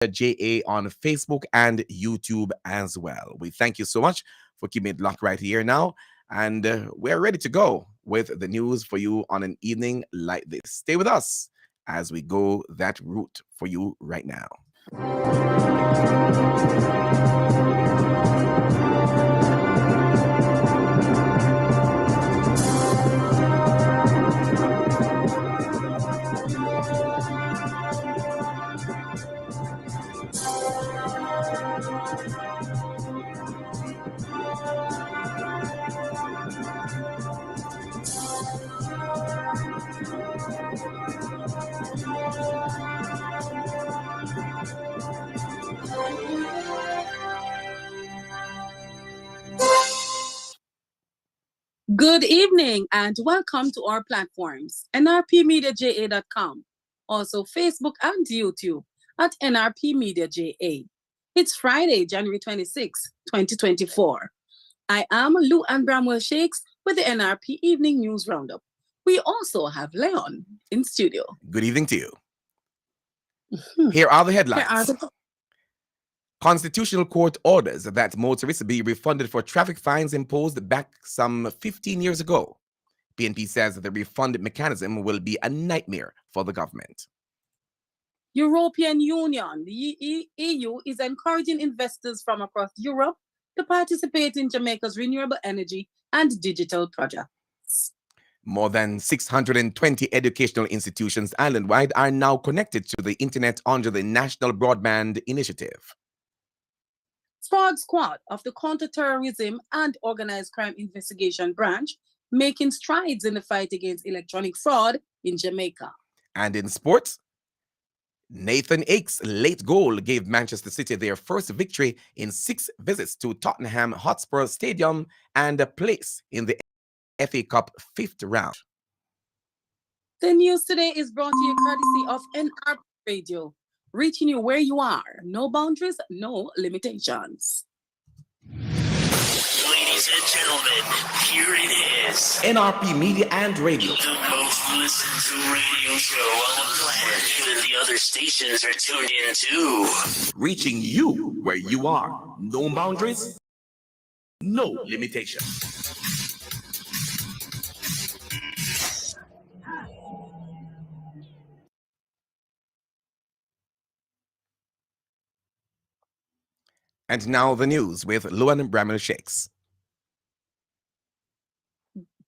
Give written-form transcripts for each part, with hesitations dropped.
JA on Facebook and YouTube as well. We thank you so much for keeping it locked right here now. And we're ready to go with the news for you on an evening like this. Stay with us as we go that route for you right now. Good evening and welcome to our platforms, nrpmediaja.com, also Facebook and YouTube at NRP Media JA. It's Friday, January 26, 2024. I am Lou Ann Bramwell Shakes with the NRP Evening News Roundup. We also have Leon in studio. Good evening to you. Here are the headlines. Constitutional Court orders that motorists be refunded for traffic fines imposed back some 15 years ago. PNP says that the refund mechanism will be a nightmare for the government. European Union, the EU, is encouraging investors from across Europe to participate in Jamaica's renewable energy and digital projects. More than 620 educational institutions island-wide are now connected to the internet under the National Broadband Initiative. Fraud Squad of the Counterterrorism and Organized Crime Investigation Branch making strides in the fight against electronic fraud in Jamaica. And in sports, Nathan Ake's late goal gave Manchester City their first victory in 6 visits to Tottenham Hotspur Stadium and a place in the FA Cup 5th round. The news today is brought to you courtesy of NRP Radio, reaching you where you are. No boundaries, no limitations. Ladies and gentlemen, here it is. NRP Media and Radio. The most listened to radio show on the planet. Even the other stations are tuned in too. Reaching you where you are. No boundaries, no limitation. And now the news with Luan Bramwell Shakes.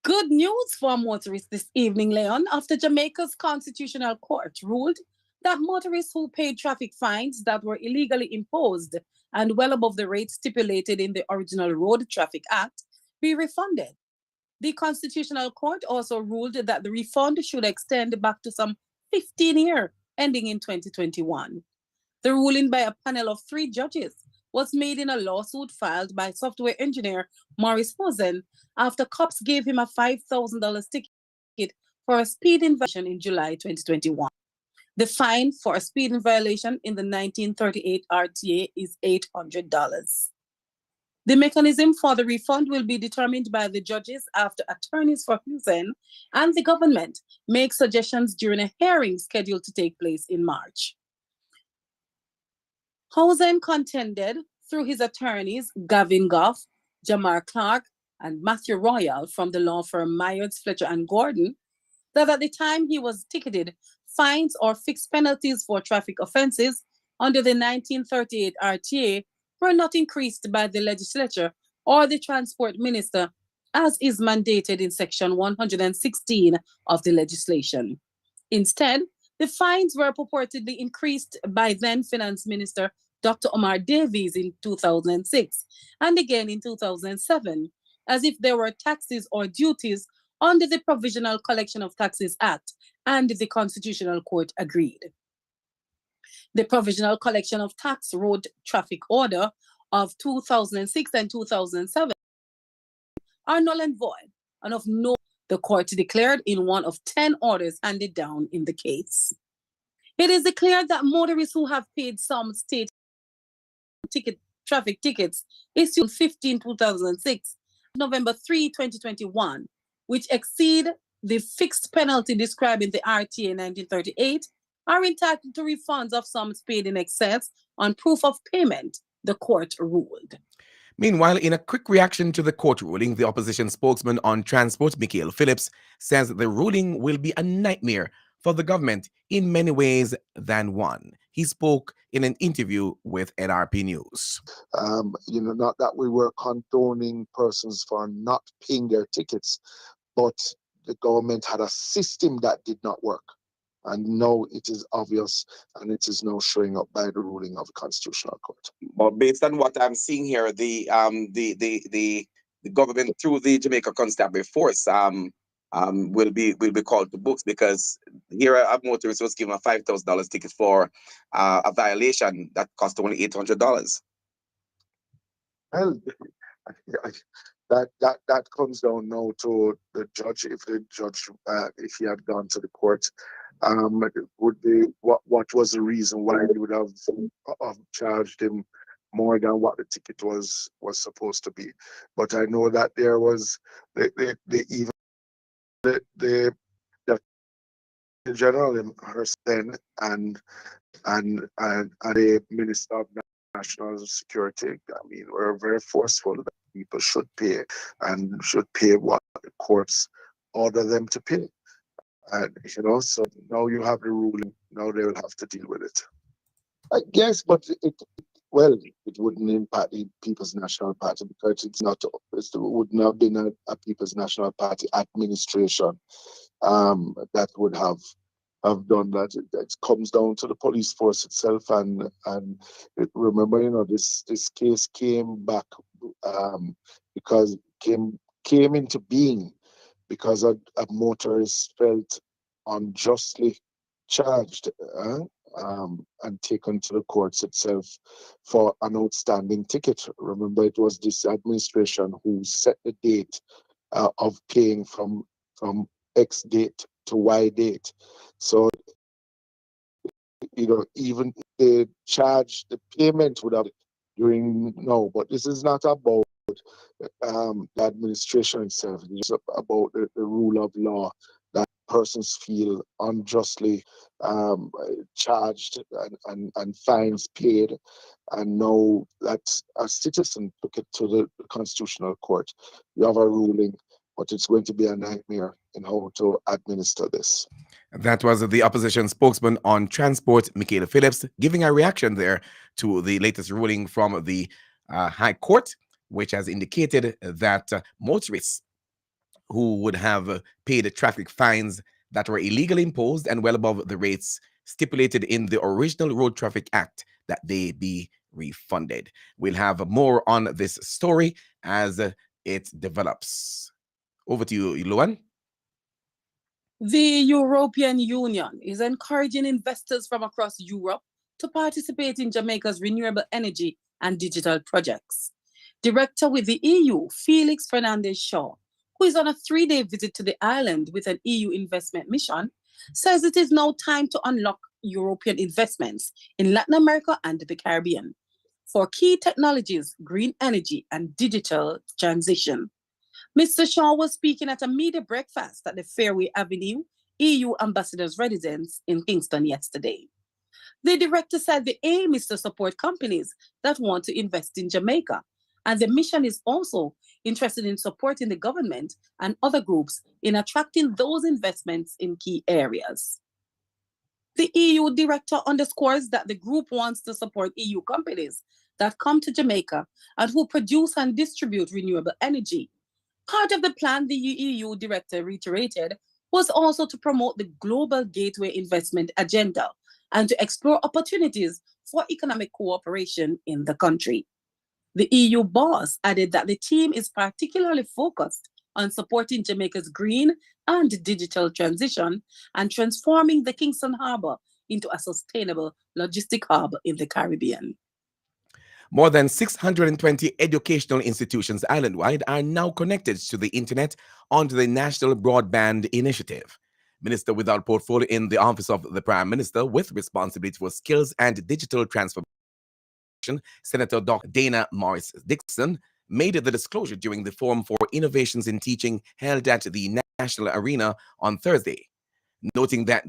Good news for motorists this evening, Leon, after Jamaica's Constitutional Court ruled that motorists who paid traffic fines that were illegally imposed and well above the rate stipulated in the original Road Traffic Act be refunded. The Constitutional Court also ruled that the refund should extend back to some 15 years, ending in 2021. The ruling by a panel of 3 judges was made in a lawsuit filed by software engineer Maurice Hosen after cops gave him a $5,000 ticket for a speeding violation in July 2021. The fine for a speeding violation in the 1938 RTA is $800. The mechanism for the refund will be determined by the judges after attorneys for Hosen and the government make suggestions during a hearing scheduled to take place in March. Hosen contended through his attorneys, Gavin Goff, Jamar Clark, and Matthew Royal from the law firm Myers, Fletcher and Gordon, that at the time he was ticketed, fines or fixed penalties for traffic offenses under the 1938 RTA were not increased by the legislature or the transport minister, as is mandated in Section 116 of the legislation. Instead, the fines were purportedly increased by then Finance Minister Dr. Omar Davies in 2006 and again in 2007, as if there were taxes or duties under the Provisional Collection of Taxes Act, and the Constitutional Court agreed. The Provisional Collection of Tax Road Traffic Order of 2006 and 2007 are null and void, and of no the court declared in one of 10 orders handed down in the case. It is declared that motorists who have paid some state traffic tickets issued 15/2006, November 3, 2021, which exceed the fixed penalty described in the RTA 1938, are entitled to refunds of sums paid in excess on proof of payment, the court ruled. Meanwhile, in a quick reaction to the court ruling, the opposition spokesman on transport, Michael Phillips, says the ruling will be a nightmare for the government in many ways than one. He spoke in an interview with NRP News. Not that we were condoning persons for not paying their tickets, but the government had a system that did not work. And now it is obvious, and it is now showing up by the ruling of the Constitutional Court. But based on what I'm seeing here, the government through the Jamaica Constabulary Force will be called to books, because here a motorist was given a $5,000 ticket for a violation that cost only $800. Well, that comes down now to the judge. If the judge, if he had gone to the court, would be what was the reason why he would have charged him more than what the ticket was supposed to be. But I know that there was the even the general in her then and the Minister of National Security. I mean, we're very forceful that people should pay and should pay what the courts order them to pay. And so now you have the ruling. Now they will have to deal with it. I guess, but it wouldn't impact the People's National Party, because it wouldn't have been a People's National Party administration that would have done that. It comes down to the police force itself, and remember, this case came back because came into being because a motorist felt unjustly charged and taken to the courts itself for an outstanding ticket. Remember, it was this administration who set the date of paying from X date to Y date. So, even they charge, the payment would have during now, but this is not about the administration itself. It's about the rule of law, that persons feel unjustly charged and fines paid. And now that a citizen took it to the Constitutional Court, you have a ruling, but it's going to be a nightmare in how to administer this. That was the opposition spokesman on transport, Michaela Phillips, giving a reaction there to the latest ruling from the High Court, which has indicated that motorists who would have paid traffic fines that were illegally imposed and well above the rates stipulated in the original Road Traffic Act, that they be refunded. We'll have more on this story as it develops. Over to you, Luan. The European Union is encouraging investors from across Europe to participate in Jamaica's renewable energy and digital projects. Director with the EU, Felix Fernandez Shaw, who is on a 3-day visit to the island with an EU investment mission, says it is now time to unlock European investments in Latin America and the Caribbean for key technologies, green energy, and digital transition. Mr. Shaw was speaking at a media breakfast at the Fairway Avenue EU Ambassador's residence in Kingston yesterday. The director said the aim is to support companies that want to invest in Jamaica, and the mission is also interested in supporting the government and other groups in attracting those investments in key areas. The EU director underscores that the group wants to support EU companies that come to Jamaica and who produce and distribute renewable energy. Part of the plan, the EU director reiterated, was also to promote the global gateway investment agenda and to explore opportunities for economic cooperation in the country. The EU boss added that the team is particularly focused on supporting Jamaica's green and digital transition and transforming the Kingston Harbour into a sustainable logistic hub in the Caribbean. More than 620 educational institutions island-wide are now connected to the internet under the National Broadband Initiative. Minister without portfolio in the Office of the Prime Minister with responsibility for skills and digital transformation, Senator Dr. Dana Morris Dixon, made the disclosure during the Forum for Innovations in Teaching held at the National Arena on Thursday. Noting that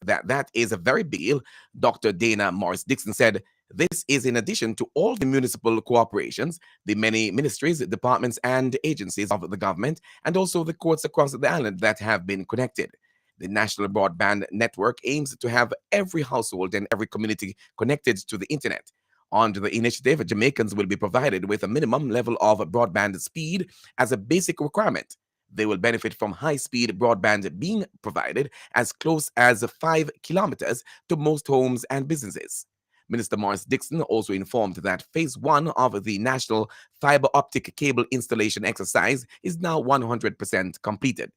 that is a very big deal, Dr. Dana Morris Dixon said this is in addition to all the municipal corporations, the many ministries, departments, and agencies of the government, and also the courts across the island that have been connected. The National Broadband Network aims to have every household and every community connected to the internet. Under the initiative, Jamaicans will be provided with a minimum level of broadband speed as a basic requirement. They will benefit from high-speed broadband being provided as close as 5 kilometers to most homes and businesses. Minister Morris Dixon also informed that phase 1 of the national fiber optic cable installation exercise is now 100% completed.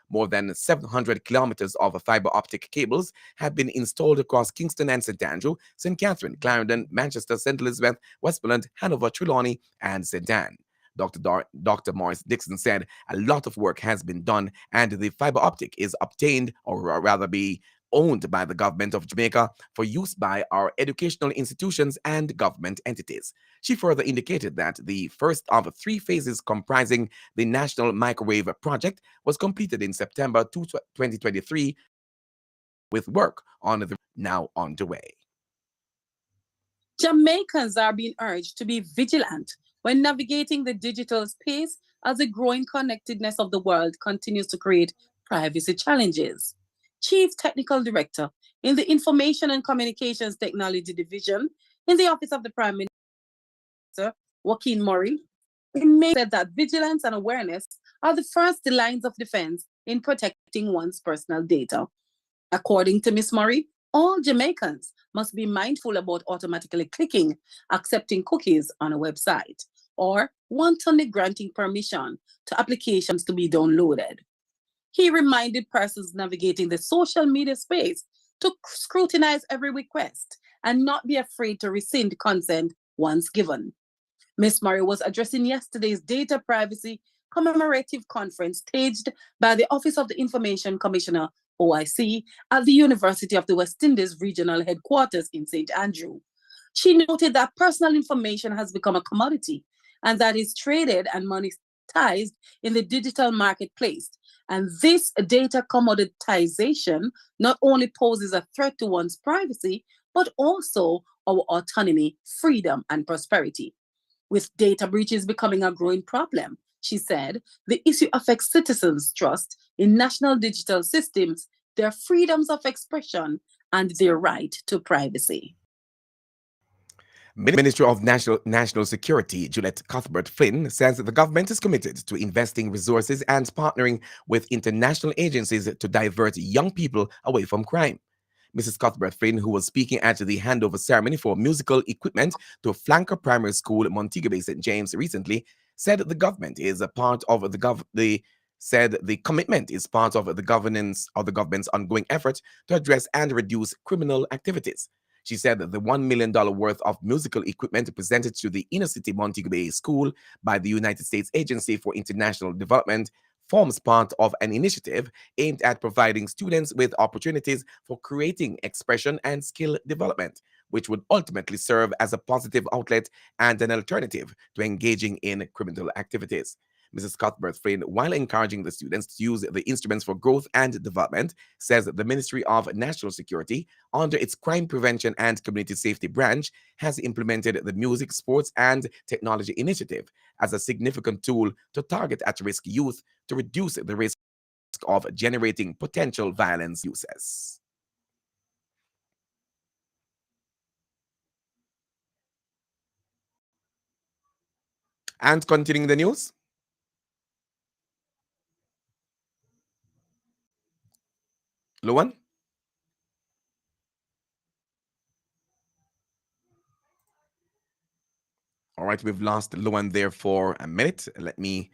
More than 700 kilometers of fiber optic cables have been installed across Kingston and St. Andrew, St. Catherine, Clarendon, Manchester, St. Elizabeth, Westmoreland, Hanover, Trelawney, and St. Anne. Dr. Morris Dixon said a lot of work has been done and the fiber optic is obtained, or rather be owned by the government of Jamaica for use by our educational institutions and government entities. She further indicated that the first of 3 phases comprising the National Microwave Project was completed in September 2023, with work on the now underway. Jamaicans are being urged to be vigilant when navigating the digital space as the growing connectedness of the world continues to create privacy challenges. Chief Technical Director in the Information and Communications Technology Division in the Office of the Prime Minister, Joaquin Murray, said that vigilance and awareness are the first lines of defense in protecting one's personal data. According to Ms. Murray, all Jamaicans must be mindful about automatically clicking accepting cookies on a website or wantonly granting permission to applications to be downloaded. He reminded persons navigating the social media space to scrutinize every request and not be afraid to rescind consent once given. Ms. Murray was addressing yesterday's Data Privacy Commemorative Conference staged by the Office of the Information Commissioner, OIC, at the University of the West Indies Regional Headquarters in St. Andrew. She noted that personal information has become a commodity and that is traded and monetized in the digital marketplace. And this data commoditization not only poses a threat to one's privacy, but also our autonomy, freedom, and prosperity. With data breaches becoming a growing problem, she said, the issue affects citizens' trust in national digital systems, their freedoms of expression, and their right to privacy. Minister of National Security, Juliet Cuthbert Flynn, says that the government is committed to investing resources and partnering with international agencies to divert young people away from crime. Mrs. Cuthbert Flynn, who was speaking at the handover ceremony for musical equipment to Flanker Primary School, Montego Bay, St. James, recently, said the government is a part of said the commitment is part of the governance of the government's ongoing effort to address and reduce criminal activities. She said that the $1 million worth of musical equipment presented to the inner city Montego Bay School by the United States Agency for International Development forms part of an initiative aimed at providing students with opportunities for creating expression and skill development, which would ultimately serve as a positive outlet and an alternative to engaging in criminal activities. Mrs. Cuthbert Flynn, while encouraging the students to use the instruments for growth and development, says that the Ministry of National Security, under its Crime Prevention and Community Safety branch, has implemented the Music, Sports, and Technology Initiative as a significant tool to target at-risk youth to reduce the risk of generating potential violence uses. And continuing the news. Luan? All right, we've lost Luan there for a minute. Let me...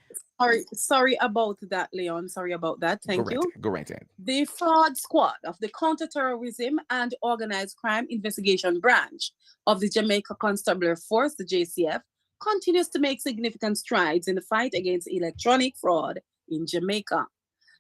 Sorry about that, Leon. Sorry about that. Thank you. Go right ahead. The fraud squad of the Counterterrorism and Organized Crime Investigation Branch of the Jamaica Constabulary Force, the JCF, continues to make significant strides in the fight against electronic fraud in Jamaica.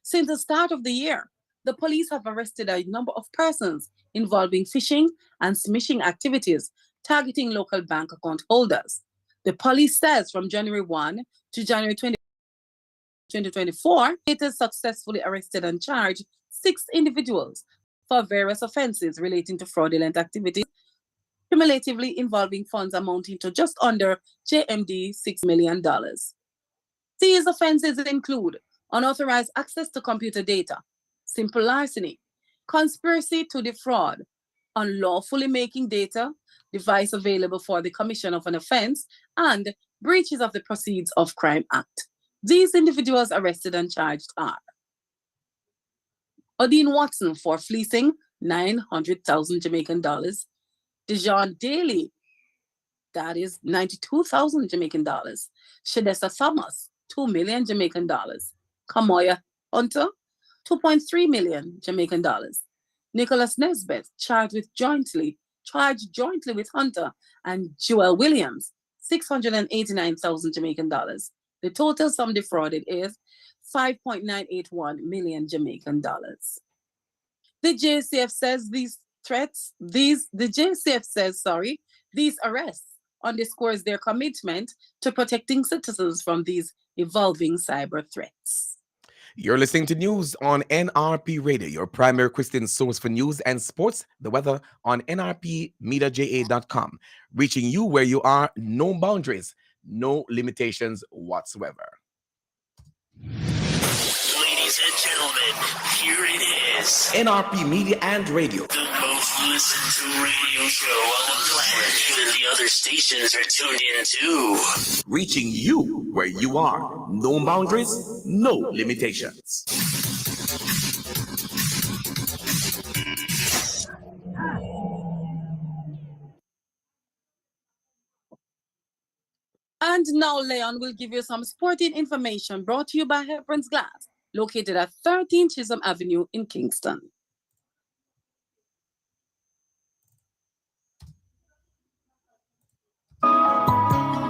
Since the start of the year, the police have arrested a number of persons involving phishing and smishing activities targeting local bank account holders. The police says from January 1 to January 2024, it has successfully arrested and charged 6 individuals for various offences relating to fraudulent activities, cumulatively involving funds amounting to just under JMD $6 million. These offences include unauthorized access to computer data, simple larceny, conspiracy to defraud, unlawfully making data, device available for the commission of an offence, and breaches of the Proceeds of Crime Act. These individuals arrested and charged are Odine Watson for fleecing 900,000 Jamaican dollars, Dijon Daly, that is 92,000 Jamaican dollars, Shadessa Thomas, 2 million Jamaican dollars, Kamoya Hunter, 2.3 million Jamaican dollars, Nicholas Nesbitt charged jointly with Hunter and Joel Williams, 689,000 Jamaican dollars. The total sum defrauded is 5.981 million Jamaican dollars. The JCF says these arrests underscores their commitment to protecting citizens from these evolving cyber threats. You're listening to news on NRP Radio, your primary Christian source for news and sports. The weather on nrpmediaja.com, reaching you where you are, no boundaries, no limitations whatsoever. Ladies and gentlemen, here it is. NRP Media and Radio. The most listened to radio show on the planet. Even the other stations are tuned in too. Reaching you where you are. No boundaries, no limitations. And now Leon will give you some sporting information brought to you by Hepburn's Glass, located at 13 Chisholm Avenue in Kingston.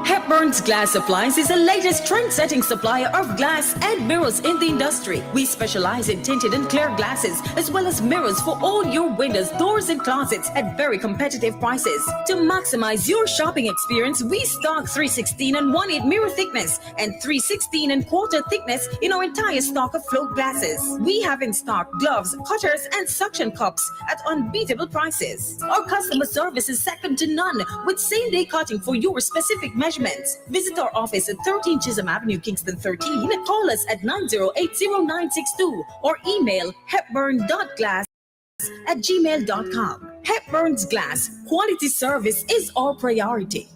Hepburn's Glass Supplies is the latest trend-setting supplier of glass and mirrors in the industry. We specialize in tinted and clear glasses, as well as mirrors for all your windows, doors, and closets at very competitive prices. To maximize your shopping experience, we stock 316 and 1/8 mirror thickness and 316 and quarter thickness in our entire stock of float glasses. We have in stock gloves, cutters, and suction cups at unbeatable prices. Our customer service is second to none, with same-day cutting for your specific measurements. Visit our office at 13 Chisholm Avenue, Kingston 13. Call us at 9080962 or email hepburn.glass@gmail.com. Hepburn's Glass, quality service is our priority.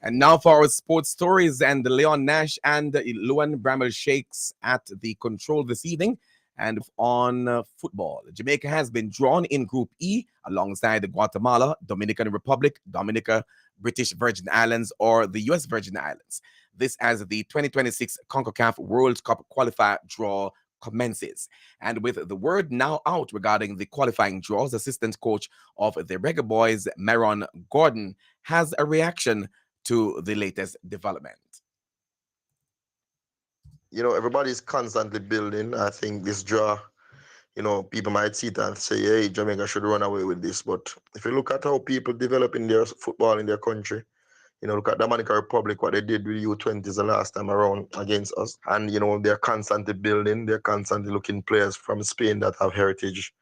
And now for our sports stories, and Leon Nash and Luan Bramall Shakes at the control this evening. And on football, Jamaica has been drawn in Group E alongside Guatemala, Dominican Republic, Dominica, British Virgin Islands, or the U.S. Virgin Islands. This as the 2026 CONCACAF World Cup qualifier draw commences. And with the word now out regarding the qualifying draws, assistant coach of the Reggae Boys, Maron Gordon, has a reaction to the latest development. You know, everybody's constantly building. I think this draw, you know, people might see it and say, hey, Jamaica should run away with this. But if you look at how people develop in their football in their country, you know, look at Dominican Republic, what they did with U20s the last time around against us. And, you know, they're constantly building. They're constantly looking players from Spain that have heritage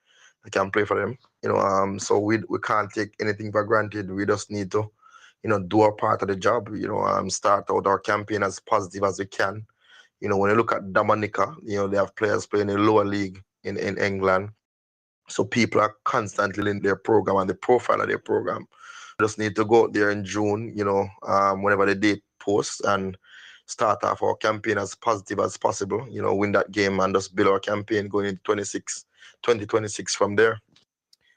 that can play for them. You know, so we can't take anything for granted. We just need to, you know, do our part of the job, you know, start out our campaign as positive as we can. You know, when you look at Dominica, you know, they have players playing in the lower league in England. So people are constantly in their program and the profile of their program. Just need to go out there in June, you know, whenever the date posts, and start off our campaign as positive as possible, you know, win that game and just build our campaign going into 2026 from there.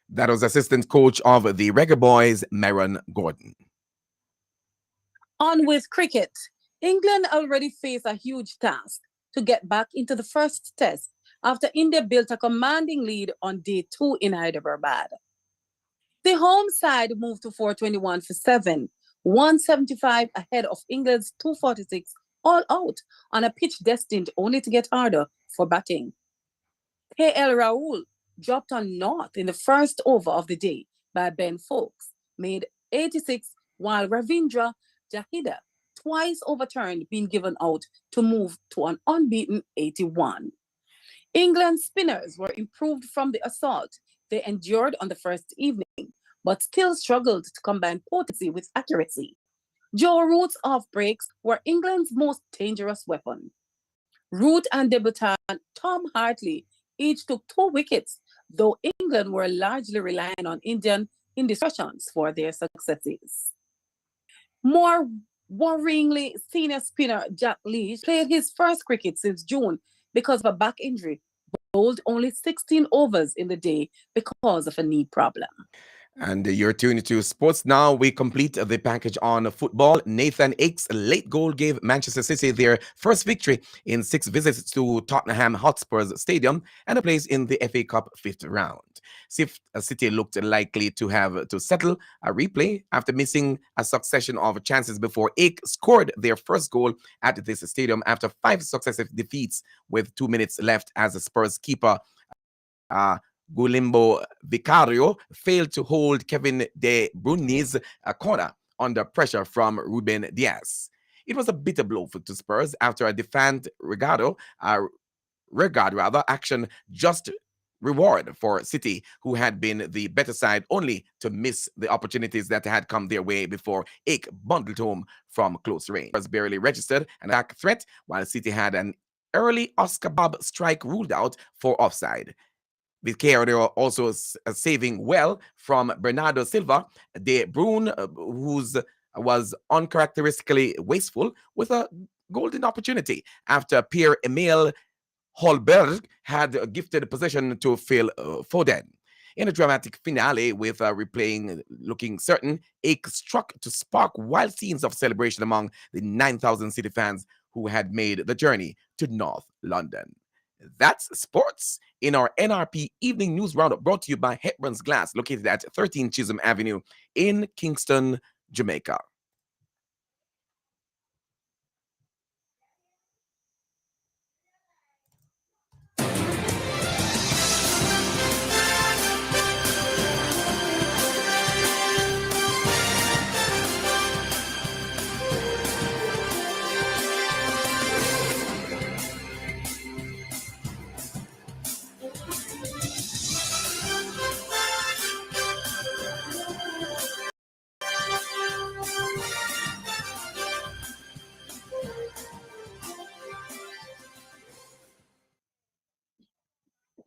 That was assistant coach of the Reggae Boys, Maron Gordon. On with cricket. England already face a huge task to get back into the first test after India built a commanding lead on day 2 in Hyderabad. The home side moved to 421 for 7, 175 ahead of England's 246 all out on a pitch destined only to get harder for batting. KL Rahul dropped on North in the first over of the day by Ben Fowkes, made 86, while Ravindra Jadeja, twice overturned, being given out to move to an unbeaten 81. England's spinners were improved from the assault they endured on the first evening, but still struggled to combine potency with accuracy. Joe Root's off breaks were England's most dangerous weapon. Root and debutant Tom Hartley each took 2 wickets, though England were largely relying on Indian indiscretions for their successes. More worryingly, senior spinner Jack Leach played his first cricket since June because of a back injury, bowled only 16 overs in the day because of a knee problem. And you're tuned to Sports Now. We complete the package on football. Nathan Ake's late goal gave Manchester City their first victory in 6 visits to Tottenham Hotspur's stadium and a place in the FA Cup 5th round. City looked likely to have to settle a replay after missing a succession of chances before Ake scored their first goal at this stadium after 5 successive defeats with 2 minutes left as the Spurs keeper Guillermo Vicario failed to hold Kevin De Bruyne's corner under pressure from Ruben Dias. It was a bitter blow to Spurs after a defiant regard action just reward for City, who had been the better side only to miss the opportunities that had come their way before Ake bundled home from close range. Spurs barely registered an attack threat, while City had an early Oscar Bob strike ruled out for offside. Vicario also saving well from Bernardo Silva. De Bruyne, was uncharacteristically wasteful with a golden opportunity after Pierre-Emile Holberg had gifted possession to Phil Foden. In a dramatic finale with replaying looking certain, Ake struck to spark wild scenes of celebration among the 9,000 City fans who had made the journey to North London. That's sports in our NRP Evening News Roundup, brought to you by Hepburn's Glass, located at 13 Chisholm Avenue in Kingston, Jamaica.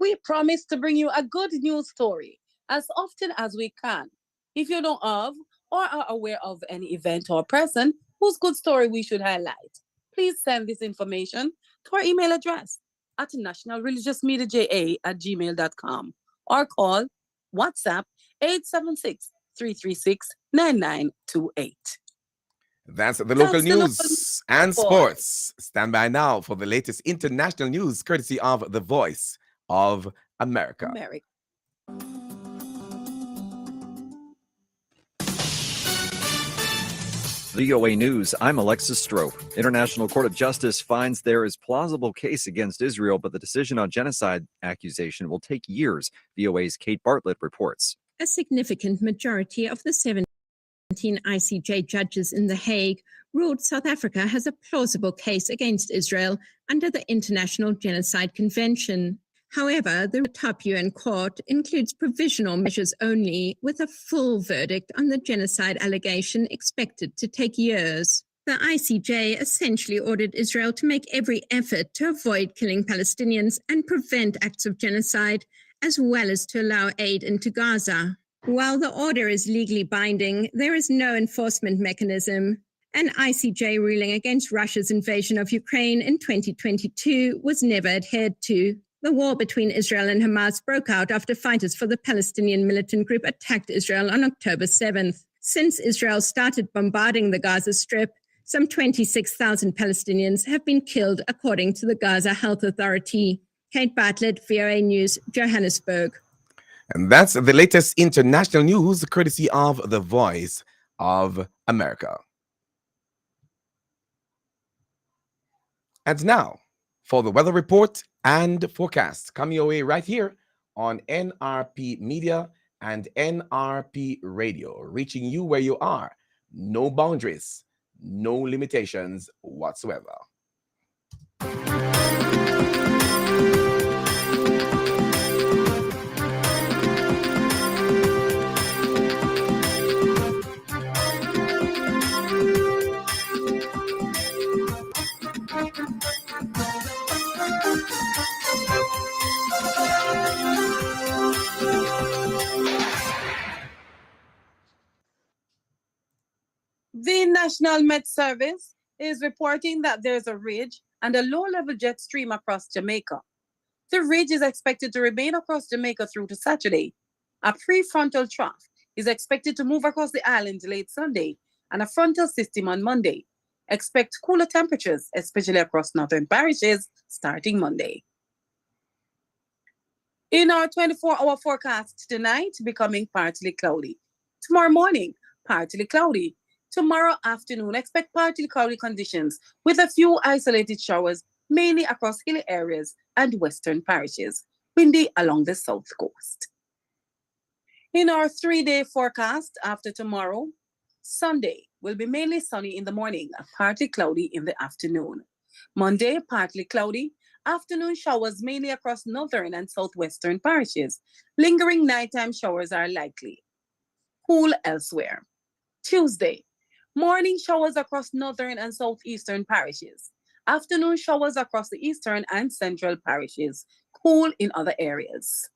We promise to bring you a good news story as often as we can. If you know of or are aware of any event or person whose good story we should highlight, please send this information to our email address at nationalreligiousmediaja@gmail.com or call WhatsApp 876-336-9928. That's the local news and sports. Stand by now for the latest international news, courtesy of The Voice of America. VOA News, I'm Alexis Strope. International Court of Justice finds there is plausible case against Israel, but the decision on genocide accusation will take years. VOA's Kate Bartlett reports. A significant majority of the 17 ICJ judges in The Hague ruled South Africa has a plausible case against Israel under the International Genocide Convention. However, the top UN court includes provisional measures only, with a full verdict on the genocide allegation expected to take years. The ICJ essentially ordered Israel to make every effort to avoid killing Palestinians and prevent acts of genocide, as well as to allow aid into Gaza. While the order is legally binding, there is no enforcement mechanism. An ICJ ruling against Russia's invasion of Ukraine in 2022 was never adhered to. The war between Israel and Hamas broke out after fighters for the Palestinian militant group attacked Israel on October 7th. Since Israel started bombarding the Gaza Strip, Some 26,000 Palestinians have been killed, according to the Gaza Health Authority. Kate Bartlett, VOA News, Johannesburg. And that's the latest international news, courtesy of the Voice of America. And now, for the weather report and forecast, coming your way right here on NRP Media and NRP Radio, reaching you where you are. No boundaries, no limitations whatsoever. The National Met Service is reporting that there's a ridge and a low-level jet stream across Jamaica. The ridge is expected to remain across Jamaica through to Saturday. A prefrontal trough is expected to move across the island late Sunday and a frontal system on Monday. Expect cooler temperatures, especially across northern parishes, starting Monday. In our 24-hour forecast tonight, becoming partly cloudy. Tomorrow morning, partly cloudy. Tomorrow afternoon, expect partly cloudy conditions with a few isolated showers, mainly across hilly areas and western parishes. Windy along the south coast. In our 3-day forecast after tomorrow, Sunday will be mainly sunny in the morning, partly cloudy in the afternoon. Monday, partly cloudy. Afternoon showers mainly across northern and southwestern parishes. Lingering nighttime showers are likely. Cool elsewhere. Tuesday, morning showers across northern and southeastern parishes. Afternoon showers across the eastern and central parishes. Cool in other areas.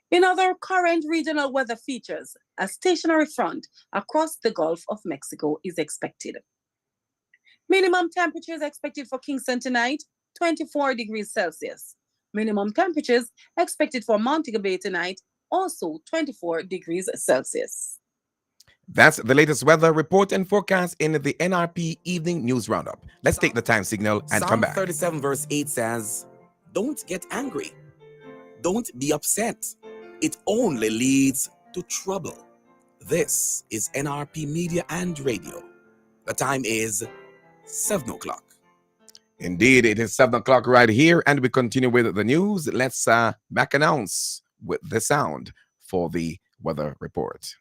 In other current regional weather features, a stationary front across the Gulf of Mexico is expected. Minimum temperatures expected for Kingston tonight, 24 degrees Celsius. Minimum temperatures expected for Montego Bay tonight, also 24 degrees Celsius. That's the latest weather report and forecast in the NRP Evening News Roundup. Let's take the time signal and come back. Psalm 37 verse 8 says, "Don't get angry. Don't be upset. It only leads to trouble." This is NRP Media and Radio. The time is 7 o'clock. Indeed, it is 7 o'clock right here, and we continue with the news. Let's back announce with the sound for the weather report.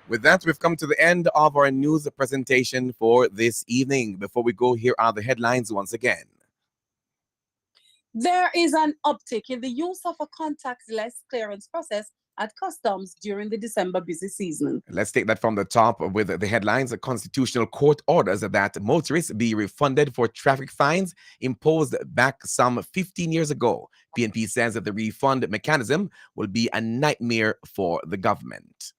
With that, we've come to the end of our news presentation for this evening. Before we go, here are the headlines once again. There is an uptick in the use of a contactless clearance process at customs during the December busy season. Let's take that from the top with the headlines. A constitutional court orders that motorists be refunded for traffic fines imposed back some 15 years ago. PNP says that the refund mechanism will be a nightmare for the government.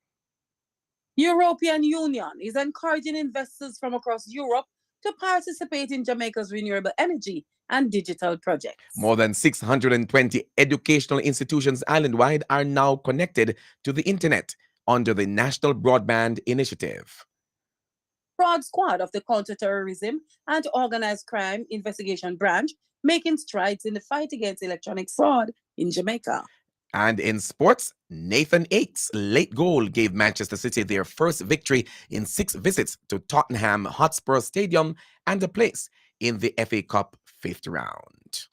European Union is encouraging investors from across Europe to participate in Jamaica's renewable energy and digital projects. More than 620 educational institutions island-wide are now connected to the internet under the National Broadband Initiative. Fraud Squad of the Counterterrorism and Organized Crime Investigation Branch making strides in the fight against electronic fraud in Jamaica. And in sports, Nathan Ake's late goal gave Manchester City their first victory in 6 visits to Tottenham Hotspur Stadium and a place in the FA Cup 5th round.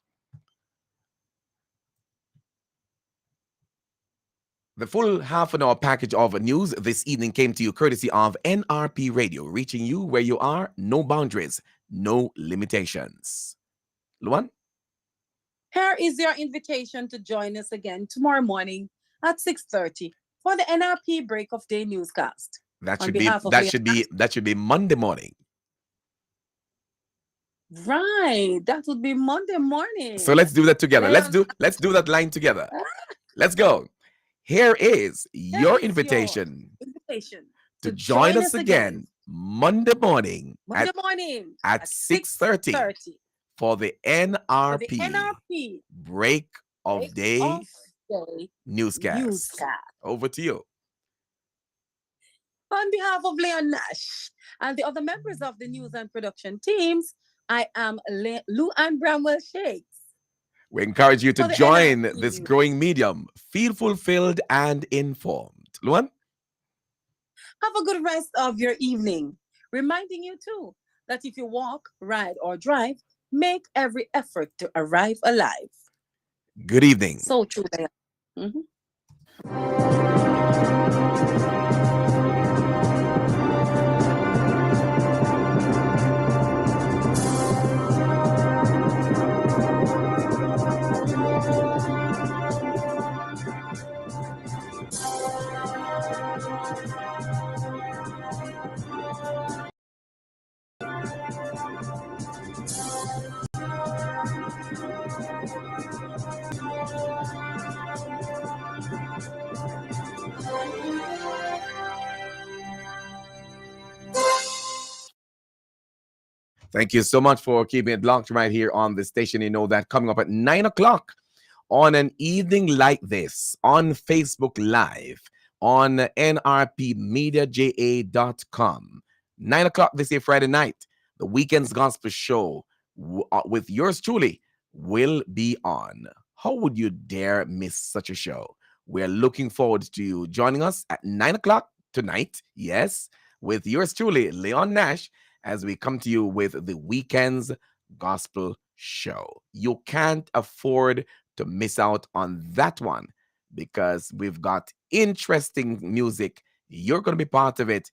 The full half-an-hour package of news this evening came to you courtesy of NRP Radio, reaching you where you are, no boundaries, no limitations. Luan? Here is your invitation to join us again tomorrow morning at 6:30 for the NRP Break of Day newscast. That should be Monday morning. Right, that would be Monday morning. So let's do that together. Let's do that line together. Let's go. Here is Here your is your invitation invitation to to join join us us again again Monday morning Monday morning at at 6:30 6:30 for the for the NRP NRP Break Break of Day of Day newscast. newscast. Over to you. On behalf of Leon Nash and the other members of the news and production teams, I am Lou Ann Bramwell Shakes We encourage you to for the join NRP this News. growing medium. Feel fulfilled and informed. Luan? Have a good rest of your evening. Reminding you too that if you walk, ride, or drive, make every effort to arrive alive. Good evening. So true, Leon. Mhm. Thank you so much for keeping it locked right here on the station. You know that coming up at 9 o'clock on an evening like this on Facebook Live on nrpmediaja.com. 9 o'clock this year, Friday night, the Weekend's Gospel Show with yours truly will be on. How would you dare miss such a show? We're looking forward to you joining us at 9 o'clock tonight. Yes, with yours truly, Leon Nash, as we come to you with the Weekend's Gospel Show. You can't afford to miss out on that one because we've got interesting music. You're going to be part of it.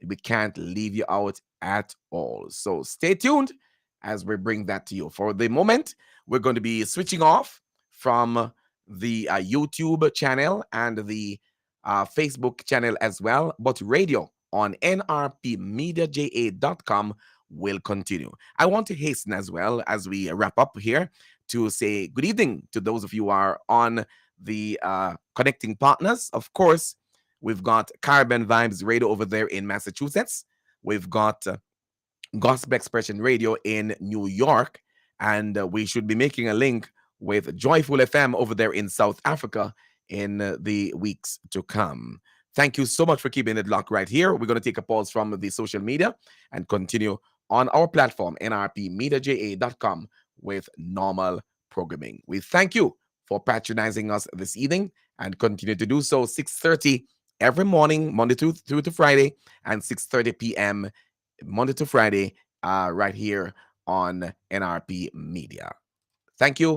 We can't leave you out at all. So stay tuned as we bring that to you. For the moment, we're going to be switching off from the YouTube channel and the Facebook channel as well, but radio on nrpmediaja.com will continue. I want to hasten as well as we wrap up here to say good evening to those of you who are on the connecting partners. Of course, we've got Caribbean Vibes Radio over there in Massachusetts. We've got Gospel Expression Radio in New York, and we should be making a link with Joyful FM over there in South Africa in the weeks to come. Thank you so much for keeping it locked right here. We're going to take a pause from the social media and continue on our platform, nrpmediaja.com, with normal programming. We thank you for patronizing us this evening and continue to do so 6:30 every morning, Monday through to Friday, and 6:30 p.m. Monday to Friday, right here on NRP Media. Thank you.